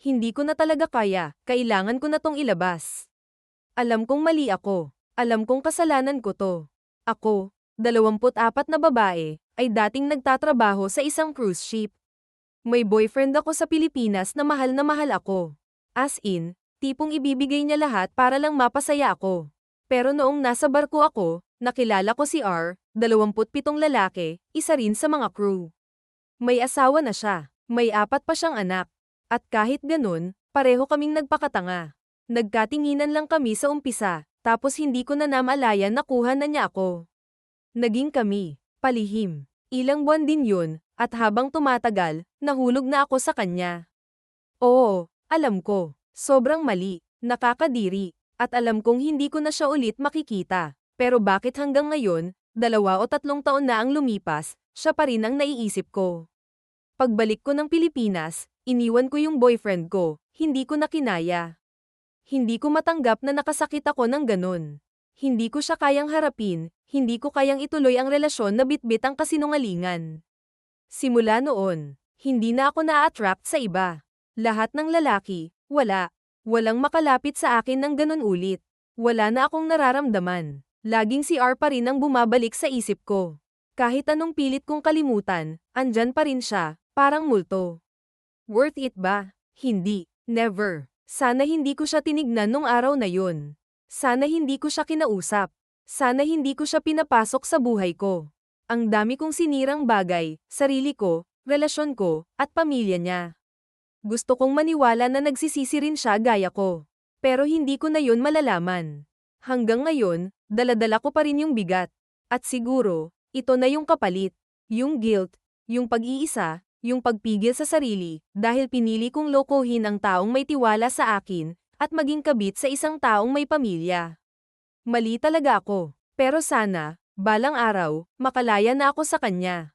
Hindi ko na talaga kaya, kailangan ko na tong ilabas. Alam kong mali ako. Alam kong kasalanan ko to. Ako, 24 na babae, ay dating nagtatrabaho sa isang cruise ship. May boyfriend ako sa Pilipinas na mahal ako. As in, tipong ibibigay niya lahat para lang mapasaya ako. Pero noong nasa barko ako, nakilala ko si R, 27 lalaki, isa rin sa mga crew. May asawa na siya, may 4 pa siyang anak. At kahit ganun, pareho kaming nagpakatanga. Nagkatinginan lang kami sa umpisa, tapos hindi ko na namalayan na kuha na niya ako. Naging kami, palihim. Ilang buwan din yun, at habang tumatagal, nahulog na ako sa kanya. Oo, alam ko, sobrang mali, nakakadiri, at alam kong hindi ko na siya ulit makikita. Pero bakit hanggang ngayon, 2 o 3 taon na ang lumipas, siya pa rin ang naiisip ko. Pagbalik ko ng Pilipinas, iniwan ko yung boyfriend ko, hindi ko na kinaya. Hindi ko matanggap na nakasakit ako ng ganun. Hindi ko siya kayang harapin, hindi ko kayang ituloy ang relasyon na bitbit ang kasinungalingan. Simula noon, hindi na ako na-attract sa iba. Lahat ng lalaki, wala. Walang makalapit sa akin ng ganun ulit. Wala na akong nararamdaman. Laging si R pa rin ang bumabalik sa isip ko. Kahit anong pilit kong kalimutan, andyan pa rin siya, parang multo. Worth it ba? Hindi, never. Sana hindi ko siya tinignan nung araw na yun. Sana hindi ko siya kinausap. Sana hindi ko siya pinapasok sa buhay ko. Ang dami kong sinirang bagay, sarili ko, relasyon ko, at pamilya niya. Gusto kong maniwala na nagsisisi rin siya gaya ko. Pero hindi ko na yun malalaman. Hanggang ngayon, dala-dala ko pa rin yung bigat. At siguro, ito na yung kapalit. Yung guilt, yung pag-iisa, yung pagpigil sa sarili, dahil pinili kong lokohin ang taong may tiwala sa akin, at maging kabit sa isang taong may pamilya. Mali talaga ako, pero sana, balang araw, makalaya na ako sa kanya.